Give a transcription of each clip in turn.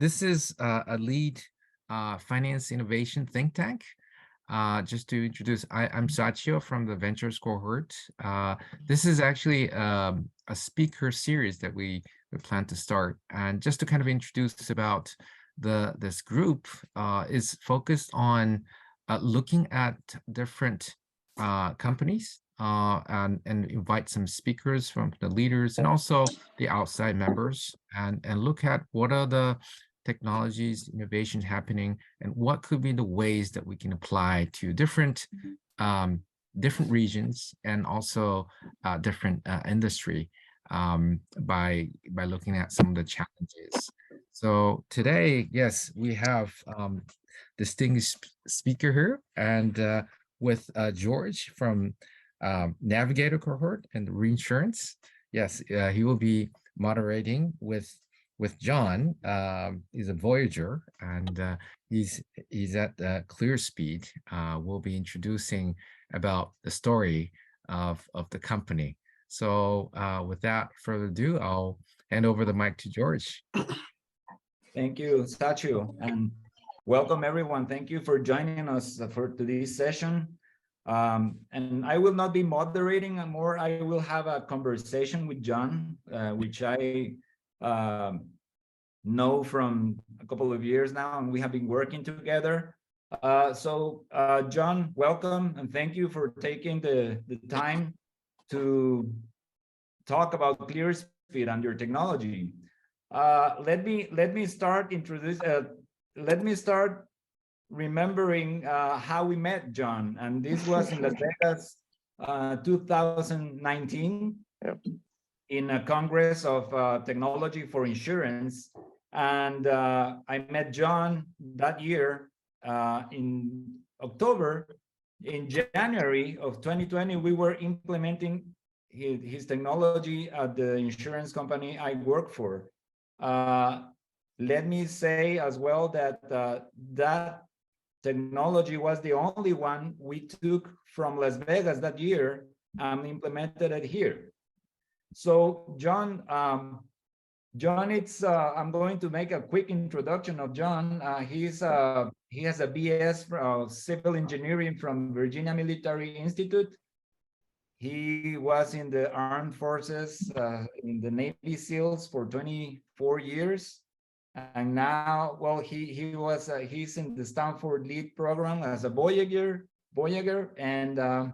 This is a lead finance innovation think tank. Just to introduce, I'm Sachio from the Ventures cohort. This is actually a speaker series that we plan to start. And just to kind of introduce about this group is focused on looking at different companies and invite some speakers from the leaders and also the outside members and look at what are the technologies, innovation happening, and what could be the ways that we can apply to different different regions and also different industry by looking at some of the challenges. So today, yes, we have distinguished speaker here, and with George from Navigator cohort and reinsurance. Yes, he will be moderating with John. He's a Voyager, and he's at Clearspeed. We'll be introducing about the story of the company. So without further ado, I'll hand over the mic to George. Thank you, Sachio, and welcome everyone. Thank you for joining us for today's session. And I will not be moderating more. I will have a conversation with John, which I know from a couple of years now, and we have been working together. John, welcome, and thank you for taking the time to talk about Clearspeed and your technology. Let me start remembering how we met, John, and this was in Las Vegas, 2019. Yep. In a Congress of Technology for Insurance, and I met John that year in October. In January of 2020, we were implementing his technology at the insurance company I work for. Let me say as well that that technology was the only one we took from Las Vegas that year and implemented it here. So John, it's I'm going to make a quick introduction of John. He has a BS from civil engineering from Virginia Military Institute. He was in the armed forces, in the Navy SEALs for 24 years. And now, well, he's in the Stanford LEAD program as a Voyager, and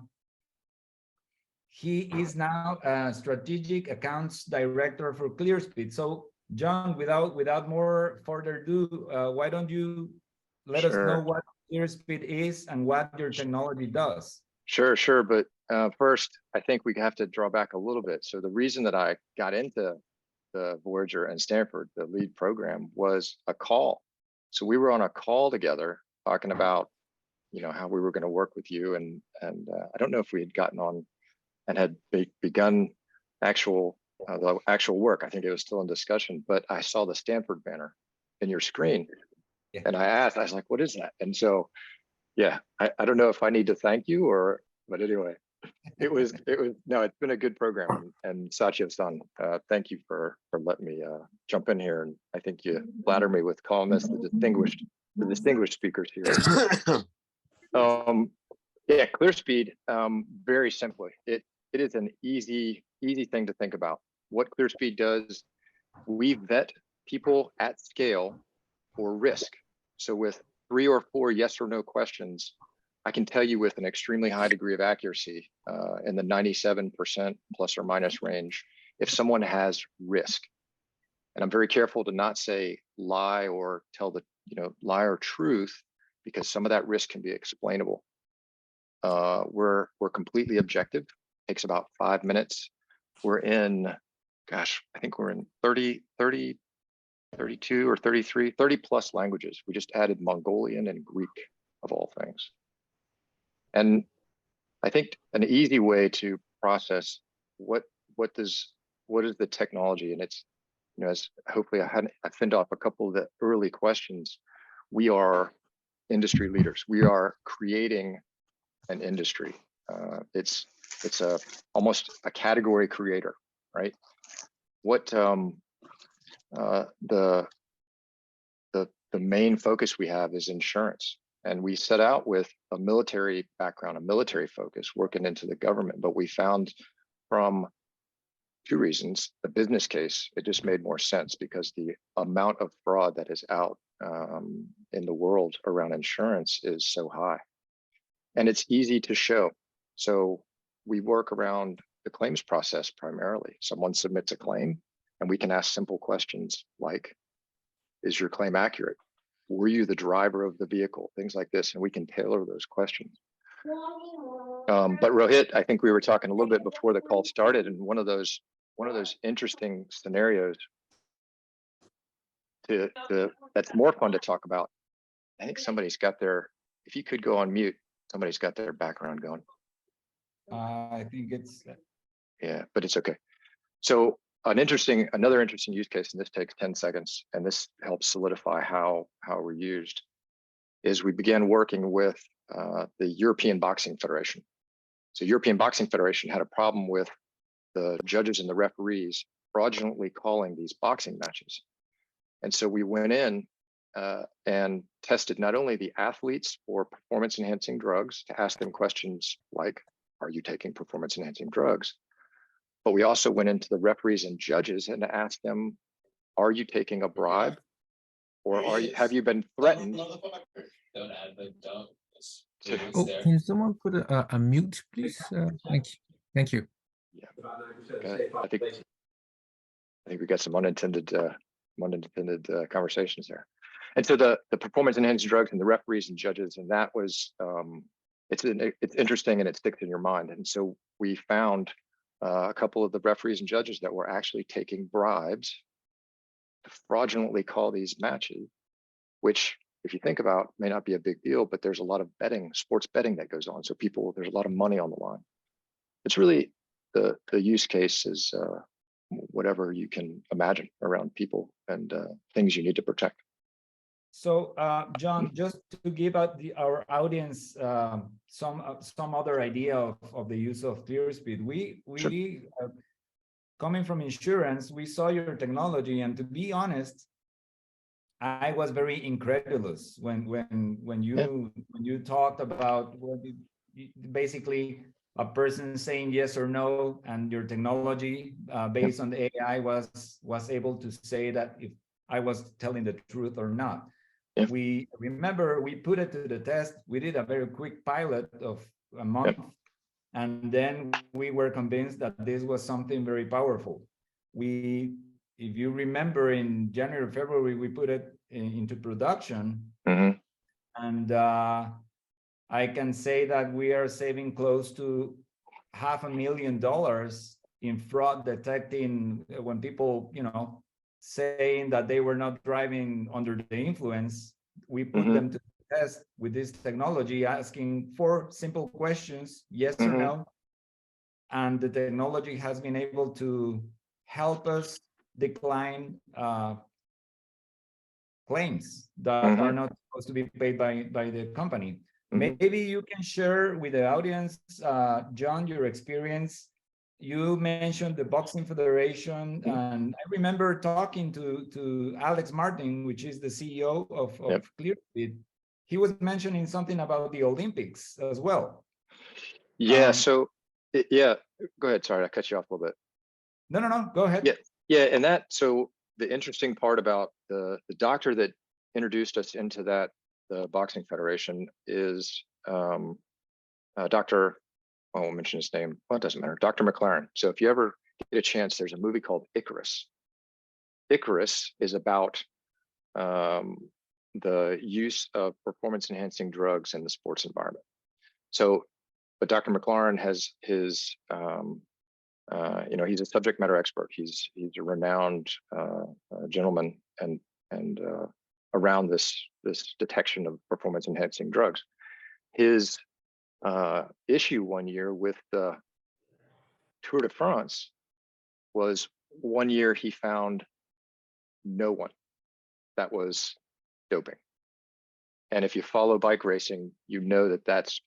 he is now a strategic accounts director for Clearspeed. So, John, without more further ado, why don't you let us know what Clearspeed is and what your technology does? Sure. But first, I think we have to draw back a little bit. So the reason that I got into the Voyager and Stanford, the LEAD program, was a call. So we were on a call together talking about, how we were going to work with you, and I don't know if we had gotten on and had begun the actual work. I think it was still in discussion, but I saw the Stanford banner in your screen. Yeah. And I was like, what is that? And so, yeah, I don't know if I need to thank you but anyway, it's been a good program, and Sachio-san, thank you for letting me jump in here. And I think you flatter me with calling us the distinguished speakers here. Yeah, Clearspeed, very simply, it is an easy thing to think about. What Clearspeed does, we vet people at scale for risk. So with 3 or 4 yes or no questions, I can tell you with an extremely high degree of accuracy, in the 97% plus or minus range, if someone has risk. And I'm very careful to not say lie or tell lie or truth, because some of that risk can be explainable. We're completely objective. Takes about 5 minutes. We're in, I think we're in 32 or 33, 30 plus languages. We just added Mongolian and Greek, of all things. And I think an easy way to process what is the technology, and it's, as hopefully I fend off a couple of the early questions. We are industry leaders. We are creating an industry. It's almost a category creator, right? What the the main focus we have is insurance. And we set out with a military background, a military focus, working into the government. But we found from two reasons: the business case, it just made more sense because the amount of fraud that is out in the world around insurance is so high. And it's easy to show. So we work around the claims process primarily. Someone submits a claim and we can ask simple questions like, is your claim accurate? Were you the driver of the vehicle? Things like this, and we can tailor those questions. But Rohit, I think we were talking a little bit before the call started, and one of those interesting scenarios that's more fun to talk about. I think somebody's got their, if you could go on mute, somebody's got their background going. I think it's. Yeah, but it's okay. So another interesting use case, and this takes 10 seconds, and this helps solidify how we're used, is we began working with the European Boxing Federation. So European Boxing Federation had a problem with the judges and the referees fraudulently calling these boxing matches. And so we went in and tested not only the athletes for performance enhancing drugs to ask them questions like, are you taking performance enhancing drugs? But we also went into the referees and judges and asked them, are you taking a bribe? Or have you been threatened? Don't add the don't. Oh, can someone put a mute, please? Thank you. Thank you. Yeah. Okay. I think we got some unintended conversations there. And so the performance enhancing drugs and the referees and judges, and that was it's interesting and it sticks in your mind. And so we found a couple of the referees and judges that were actually taking bribes to fraudulently call these matches, which, if you think about, may not be a big deal, but there's a lot of betting, sports betting that goes on. So there's a lot of money on the line. It's really the use case is whatever you can imagine around people and things you need to protect. So, John, just to give out our audience some other idea of the use of Clearspeed, we sure. Coming from insurance, we saw your technology, and to be honest, I was very incredulous when you talked about basically a person saying yes or no, and your technology based on the AI was able to say that if I was telling the truth or not. We remember we put it to the test. We did a very quick pilot of a month, and then we were convinced that this was something very powerful. If you remember, in January, February, we put it into production, and I can say that we are saving close to $500,000 in fraud detecting when people, saying that they were not driving under the influence. We put them to the test with this technology, asking 4 simple questions, yes or no. And the technology has been able to help us decline claims that are not supposed to be paid by the company. Maybe you can share with the audience, John, your experience. You mentioned the Boxing Federation, and I remember talking to Alex Martin, which is the CEO of Clearspeed. He was mentioning something about the Olympics as well. Yeah, go ahead. Sorry, I cut you off a little bit. No, go ahead. Yeah, and so the interesting part about the doctor that introduced us into the Boxing Federation is Dr. I won't mention his name. Well, it doesn't matter. Dr. McLaren. So if you ever get a chance, there's a movie called Icarus. Icarus is about the use of performance enhancing drugs in the sports environment. So, but Dr. McLaren has his, he's a subject matter expert. He's a renowned gentleman and around this detection of performance enhancing drugs. His issue one year with the Tour de France was one year he found no one that was doping. And if you follow bike racing, you know that that's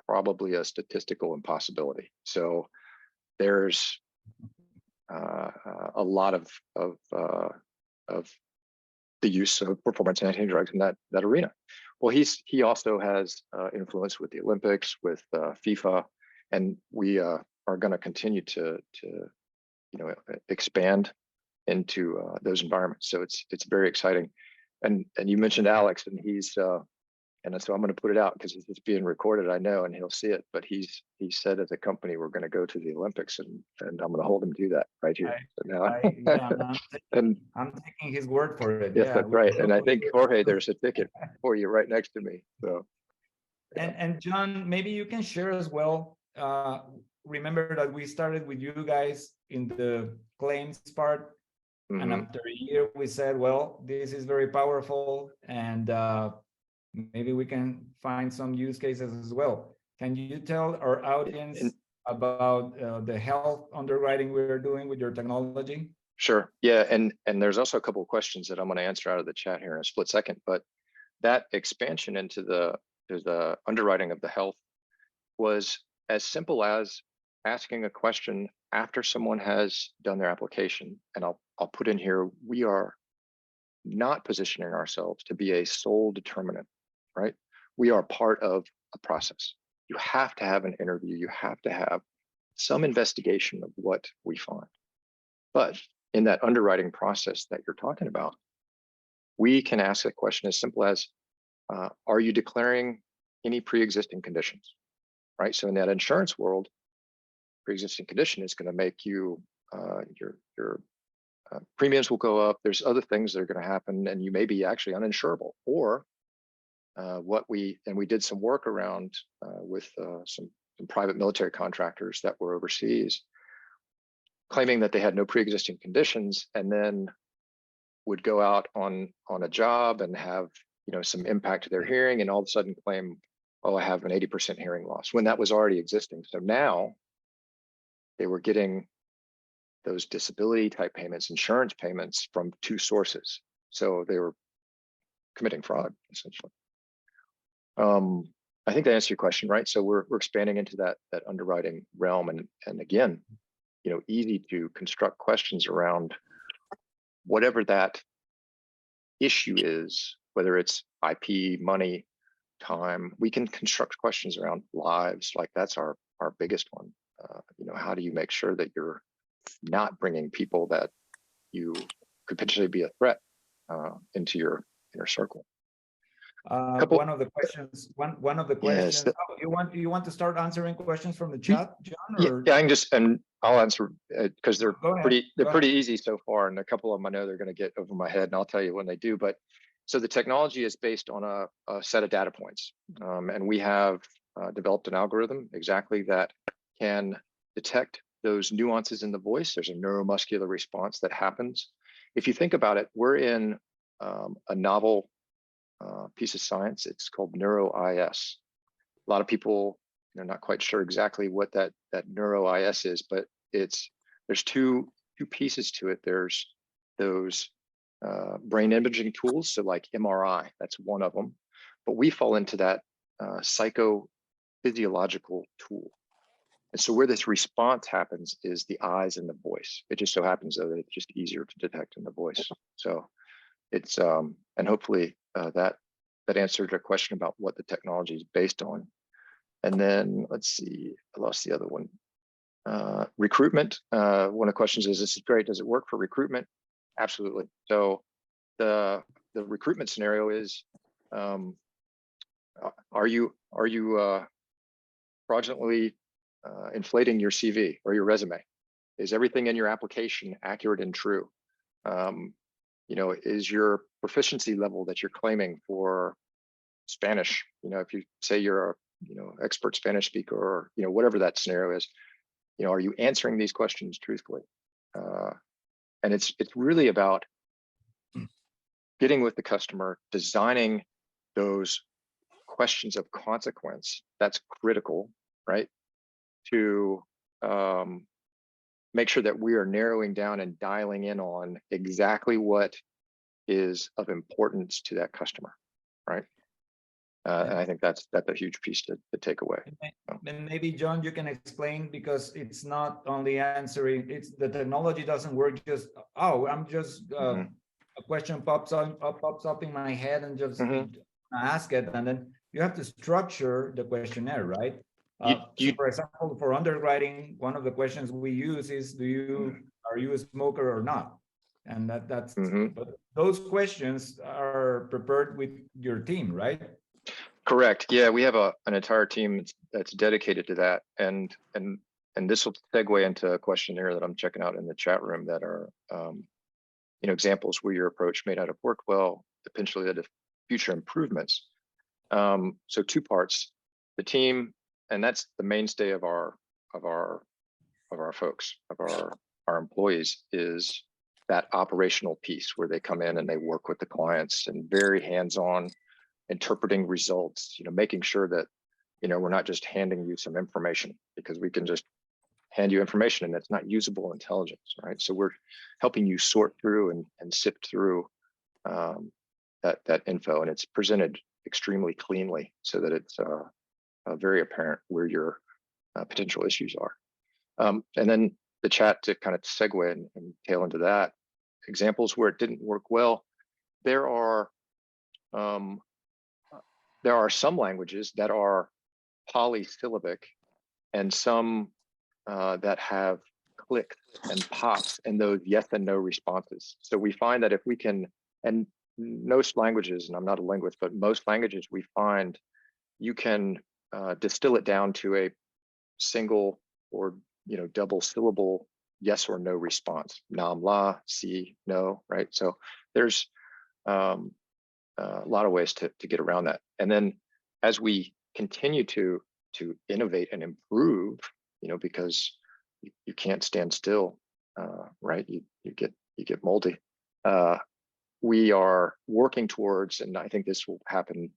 probably a statistical impossibility. So there's a lot of the use of performance enhancing drugs in that arena. Well, he also has influence with the Olympics, with FIFA, and we are going to continue to expand into those environments. So it's very exciting. And you mentioned Alex, and he's and so I'm going to put it out because it's being recorded, I know, and he'll see it. But he said as a company, we're going to go to the Olympics, and I'm going to hold him to that right here. I'm taking his word for it. Yes, Yeah, that's right. And I think, Jorge, there's a ticket for you right next to me. So, yeah. And John, maybe you can share as well. Remember that we started with you guys in the claims part. Mm-hmm. And after a year, we said, well, this is very powerful, and maybe we can find some use cases as well. Can you tell our audience about the health underwriting we're doing with your technology? Sure. Yeah, and there's also a couple of questions that I'm going to answer out of the chat here in a split second. But that expansion into the underwriting of the health was as simple as asking a question after someone has done their application. And I'll put in here, we are not positioning ourselves to be a sole determinant, right? We are part of a process. You have to have an interview. You have to have some investigation of what we find. But in that underwriting process that you're talking about, we can ask a question as simple as, are you declaring any pre-existing conditions, right? So in that insurance world, pre-existing condition is going to make you, your premiums will go up. There's other things that are going to happen, and you may be actually uninsurable. Or we did some work around with some private military contractors that were overseas, claiming that they had no pre-existing conditions, and then would go out on a job and have some impact to their hearing, and all of a sudden claim, oh, I have an 80% hearing loss, when that was already existing. So now they were getting those disability type payments, insurance payments from two sources. So they were committing fraud, essentially. I think that answers your question, right? So we're expanding into that underwriting realm, and again, easy to construct questions around whatever that issue is, whether it's IP, money, time. We can construct questions around lives, like that's our biggest one. How do you make sure that you're not bringing people that you could potentially be a threat into your inner circle? One of the questions. Yes, you want to start answering questions from the chat, John? Or? Yeah, I can and I'll answer because they're pretty easy so far, and a couple of them I know they're going to get over my head, and I'll tell you when they do. But so the technology is based on a set of data points, and we have developed an algorithm exactly that can detect those nuances in the voice. There's a neuromuscular response that happens. If you think about it, we're in a novel piece of science. It's called NeuroIS. A lot of people are not quite sure exactly what that NeuroIS is, but there's two pieces to it. There's those brain imaging tools, so like MRI, that's one of them. But we fall into that psychophysiological tool. And so where this response happens is the eyes and the voice. It just so happens though that it's just easier to detect in the voice. So it's and hopefully that answered a question about what the technology is based on. And then let's see, I lost the other one. Recruitment. One of the questions is, this is great. Does it work for recruitment? Absolutely. So the recruitment scenario is, are you fraudulently inflating your CV or your resume? Is everything in your application accurate and true? Is your proficiency level that you're claiming for Spanish, if you say you're a expert Spanish speaker, or whatever that scenario is, are you answering these questions truthfully? And it's really about getting with the customer, designing those questions of consequence. That's critical, right? To make sure that we are narrowing down and dialing in on exactly what is of importance to that customer, right? And I think that's a huge piece to take away. And maybe John, you can explain, because it's not only answering, it's the technology doesn't work just, oh, I'm just a question pops up in my head and just Mhm. ask it, and then you have to structure the questionnaire, right? You, So you, for example, for underwriting, one of the questions we use is, are you a smoker or not? And that's, mhm. but those questions are prepared with your team, right? Correct. Yeah, we have an entire team that's dedicated to that, and this will segue into a questionnaire that I'm checking out in the chat room that are examples where your approach may not have worked well, potentially that have future improvements. So two parts: the team, and that's the mainstay of our folks, of our employees, is that operational piece where they come in and they work with the clients and very hands-on, interpreting results, making sure that we're not just handing you some information, because we can just hand you information and it's not usable intelligence, right? So we're helping you sort through and sift through that info, and it's presented extremely cleanly so that it's very apparent where your potential issues are. And then the chat, to kind of segue and tail into that, examples where it didn't work well. There are some languages that are polysyllabic, and some that have clicks and pops and those yes and no responses. So we find that if we can, and most languages, and I'm not a linguist, but most languages we find you can distill it down to a single or double syllable yes or no response. Nam, la, si, no, right? So there's a lot of ways to get around that. And then as we continue to innovate and improve, because you can't stand still, right? You get moldy. We are working towards, and I think this will happen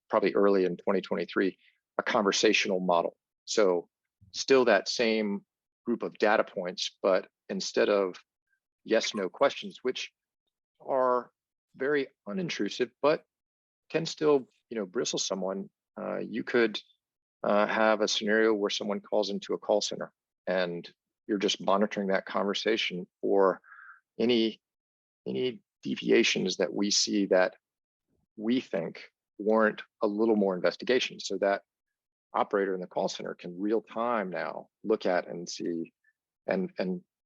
probably early in 2023, a conversational model. So still that same group of data points, but instead of yes, no questions, which are very unintrusive, but can still, bristle someone, you could have a scenario where someone calls into a call center and you're just monitoring that conversation for any deviations that we see that we think warrant a little more investigation, so that operator in the call center can real time now look at and see and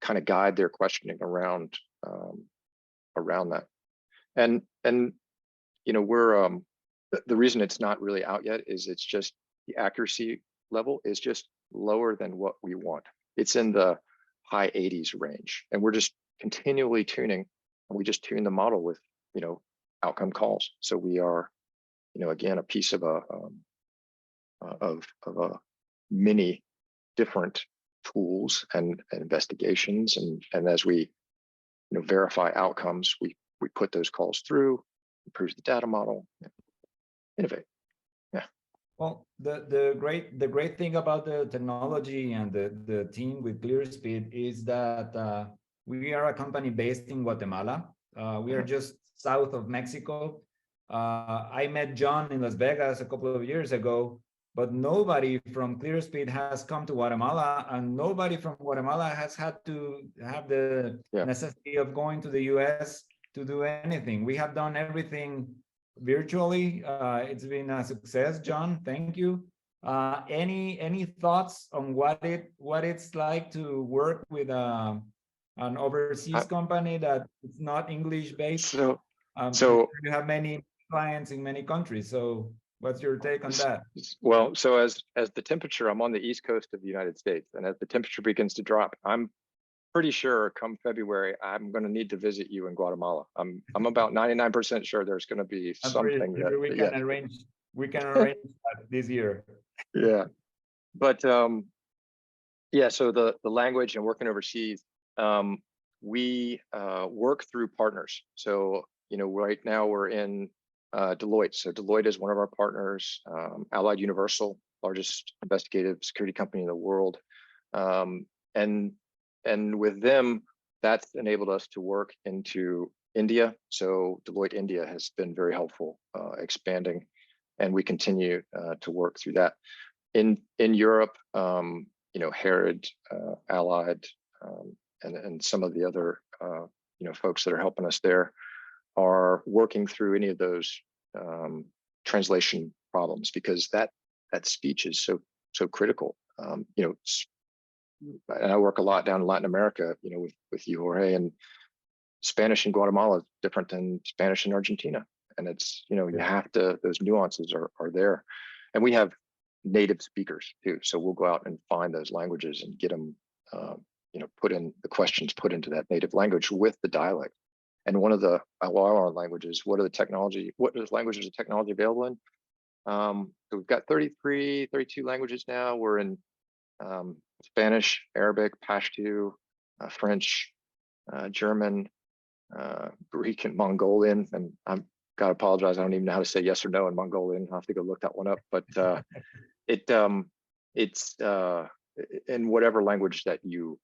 kind of guide their questioning around that. And we're the reason it's not really out yet is it's just the accuracy level is just lower than what we want. It's in the high 80s range, and we're just continually tuning, and we just tune the model with outcome calls. So we are again a piece of a many different tools and investigations, and as we verify outcomes, we put those calls through, improve the data model, innovate. Yeah. Well, the great thing about the technology and the team with Clearspeed is that we are a company based in Guatemala. We are just south of Mexico. I met John in Las Vegas a couple of years ago, but nobody from Clearspeed has come to Guatemala, and nobody from Guatemala has had to have the necessity of going to the US to do anything. We have done everything virtually. It's been a success, John. Thank you. Any thoughts on what it's like to work with an overseas company that it's not English based? So you have many clients in many countries. So what's your take on that? Well, so as the temperature, I'm on the East Coast of the United States, and as the temperature begins to drop, I'm pretty sure come February, I'm going to need to visit you in Guatemala. I'm about 99% sure there's going to be something sure we can arrange. We can arrange that this year. Yeah, but yeah. So the language and working overseas, we work through partners. So right now we're in Deloitte. So Deloitte is one of our partners. Allied Universal, largest investigative security company in the world, and with them, that's enabled us to work into India. So Deloitte India has been very helpful expanding, and we continue to work through that. In Europe, Herod, Allied, and some of the other folks that are helping us there. working through any of those translation problems, because that speech is so critical. You know, and I work a lot down in Latin America, you know, with you, Jorge, and Spanish in Guatemala is different than Spanish in Argentina. And it's, you know, you have to, those nuances are there. And we have native speakers too. So we'll go out and find those languages and get them, you know, put in the questions, put into that native language with the dialect. And one of the our languages, what are the languages of technology available in? So we've got 32 languages now. We're in Spanish, Arabic, Pashto, French, German, Greek, and Mongolian. And I'm gotta apologize, I don't even know how to say yes or no in Mongolian. I'll have to go look that one up. But it's in whatever language that you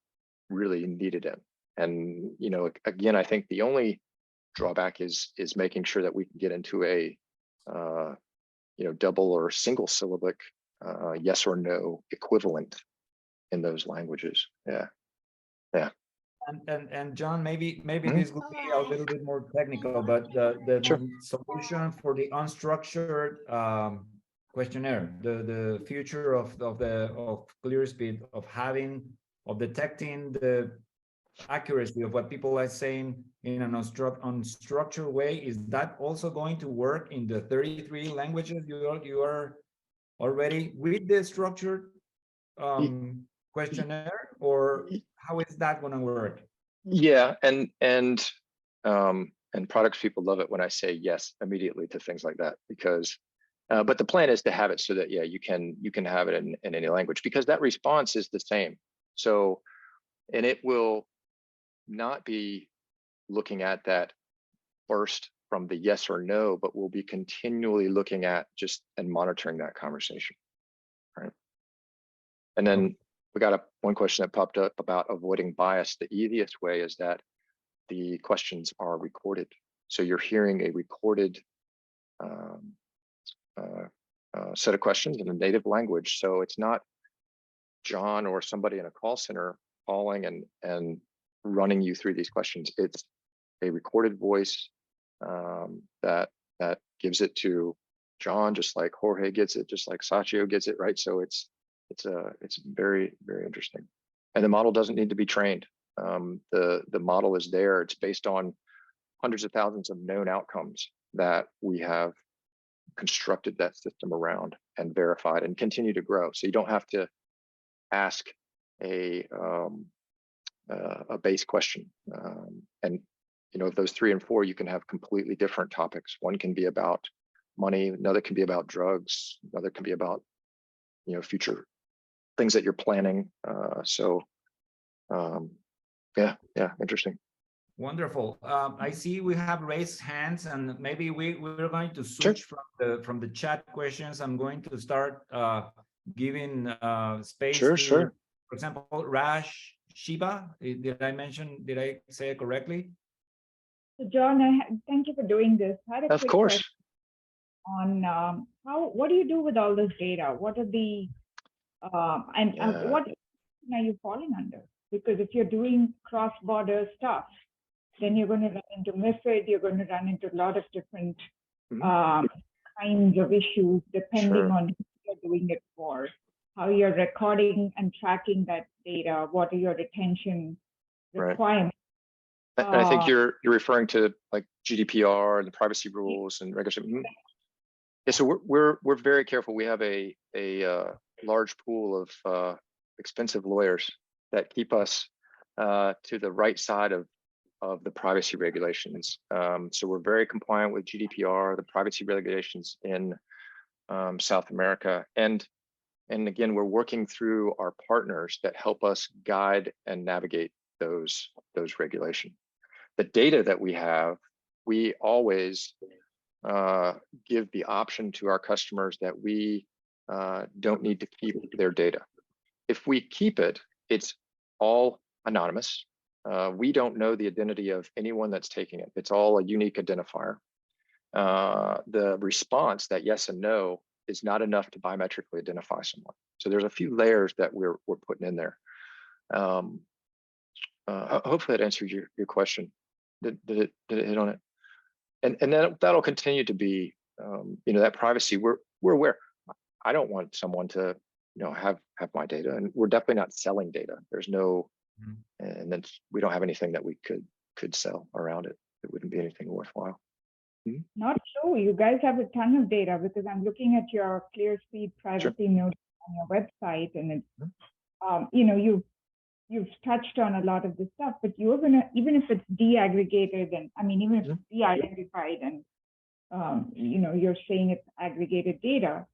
really need it in. And you know, again, I think the only drawback is making sure that we can get into a you know, double or single syllabic yes or no equivalent in those languages. Yeah. And John, maybe this would be a little bit more technical, but the Sure. solution for the unstructured questionnaire, the future of Clearspeed, of detecting the accuracy of what people are saying in an unstructured way, is that also going to work in the 33 languages you are already with the structured questionnaire, or how is that going to work? Yeah, and products people love it when I say yes immediately to things like that, because but the plan is to have it so that, yeah, you can have it in any language, because that response is the same. So, and it will not be looking at that first from the yes or no, but we'll be continually looking at just and monitoring that conversation, right? And then we got one question that popped up about avoiding bias. The easiest way is that the questions are recorded. So you're hearing a recorded set of questions in a native language. So it's not John or somebody in a call center calling and running you through these questions. It's a recorded voice that gives it to John, just like Jorge gets it, just like Sachio gets it, right? So it's very, very interesting. And the model doesn't need to be trained. The model is there. It's based on hundreds of thousands of known outcomes that we have constructed that system around and verified and continue to grow. So you don't have to ask a base question. And you know, of those 3 and 4, you can have completely different topics. One can be about money, another can be about drugs, another can be about, you know, future things that you're planning. Yeah, interesting. Wonderful. I see we have raised hands, and maybe we're going to switch from the chat questions. I'm going to start giving space to, Sure. for example, Rash Shiba. Did I say it correctly? So John, thank you for doing this. I had a Of quick course. question on what do you do with all this data? What are the what are you falling under? Because if you're doing cross-border stuff, then you're going to run into MiFID, you're going to run into a lot of different kinds of issues, depending on who you're doing it for, how you're recording and tracking that data, what are your retention requirements. And I think you're referring to like GDPR and the privacy rules and regulation. Yeah, so we're very careful. We have a large pool of expensive lawyers that keep us to the right side of the privacy regulations. So we're very compliant with GDPR, the privacy regulations in South America, and again, we're working through our partners that help us guide and navigate those regulations. The data that we have, we always give the option to our customers that we don't need to keep their data. If we keep it, it's all anonymous. We don't know the identity of anyone that's taking it. It's all a unique identifier. The response, that yes and no, is not enough to biometrically identify someone. So there's a few layers that we're putting in there. Hopefully that answered your question. Did it hit on it? and that'll continue to be, that privacy. We're aware. I don't want someone to, have my data, and we're definitely not selling data. There's no, and then we don't have anything that we could sell around it. It wouldn't be anything worthwhile. Not true. You guys have a ton of data, because I'm looking at your Clearspeed privacy note on your website, and it's, you've touched on a lot of this stuff, but you're gonna, even if it's deaggregated, and even if it's de-identified, and you're saying it's aggregated data,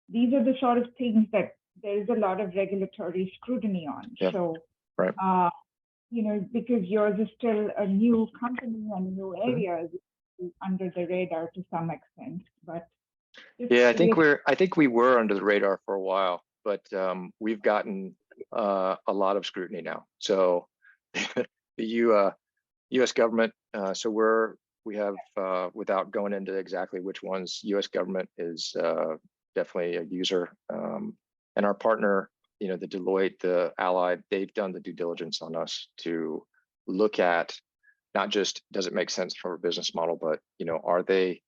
these are the sort of things that there's a lot of regulatory scrutiny on. So, right. Because yours is still a new company and new areas, under the radar to some extent, but yeah, I think we were under the radar for a while, but we've gotten a lot of scrutiny now. So the U.S. government, so we have without going into exactly which ones, U.S. government is definitely a user, and our partner, the Deloitte, the Allied, they've done the due diligence on us to look at not just does it make sense for a business model, but are they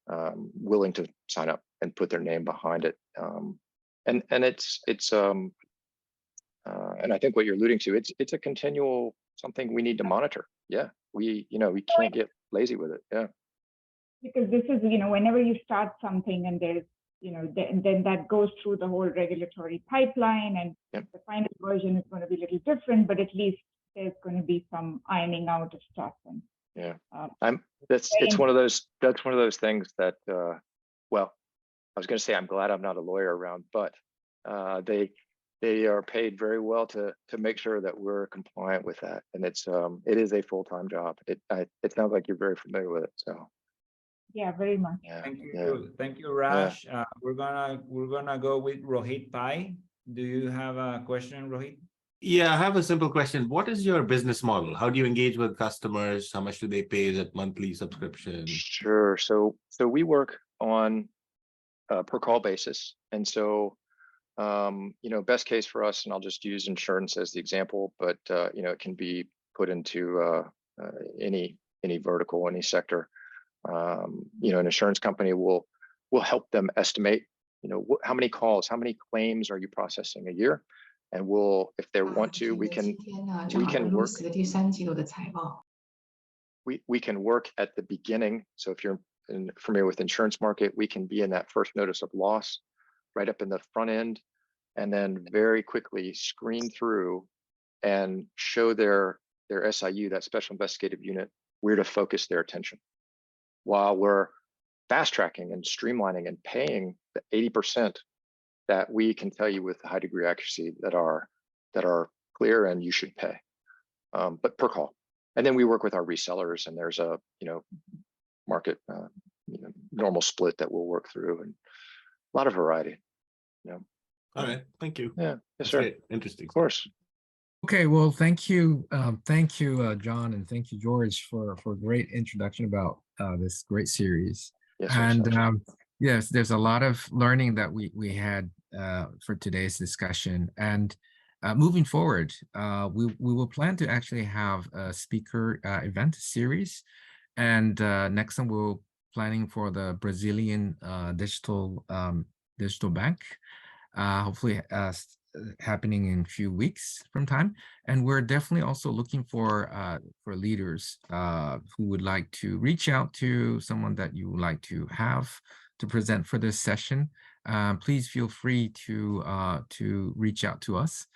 willing to sign up and put their name behind it? And it's and I think what you're alluding to, it's a continual something we need to monitor. Yeah, we can't get lazy with it. Yeah, because this is whenever you start something, and there's then that goes through the whole regulatory pipeline, and the final version is going to be a little different, but at least there's going to be some ironing out of stuff. And it's one of those things that well, I was going to say I'm glad I'm not a lawyer around, but they are paid very well to make sure that we're compliant with that, and it is a full-time job. It sounds like you're very familiar with it. So yeah, very much. Thank you, Raj. We're gonna go with Rohit Pai. Do you have a question, Rohit? Yeah, I have a simple question. What is your business model? How do you engage with customers? How much do they pay? Is it monthly subscription? Sure. So we work on a per call basis, and so best case for us, and I'll just use insurance as the example, but it can be put into any vertical, any sector. An insurance company will help them estimate, how many calls, how many claims are you processing a year, and if they want to, we can work. We can work at the beginning. So if you're familiar with insurance market, we can be in that first notice of loss, right up in the front end, and then very quickly screen through and show their SIU, that special investigative unit, where to focus their attention, while we're fast tracking and streamlining and paying the 80% that we can tell you with a high degree of accuracy that are clear and you should pay, but per call. And then we work with our resellers, and there's a market normal split that we'll work through, and a lot of variety. All right, thank you. Yeah, yes, That's sir. great. Interesting. Of course. Okay, well, thank you, John, and thank you, George, for a great introduction about this great series. Yes, sir. And yes, there's a lot of learning that we had for today's discussion. And moving forward, we will plan to actually have a speaker event series, and next time we're planning for the Brazilian digital bank, hopefully happening in a few weeks from time. And we're definitely also looking for leaders who would like to reach out to someone that you would like to have to present for this session. Please feel free to reach out to us.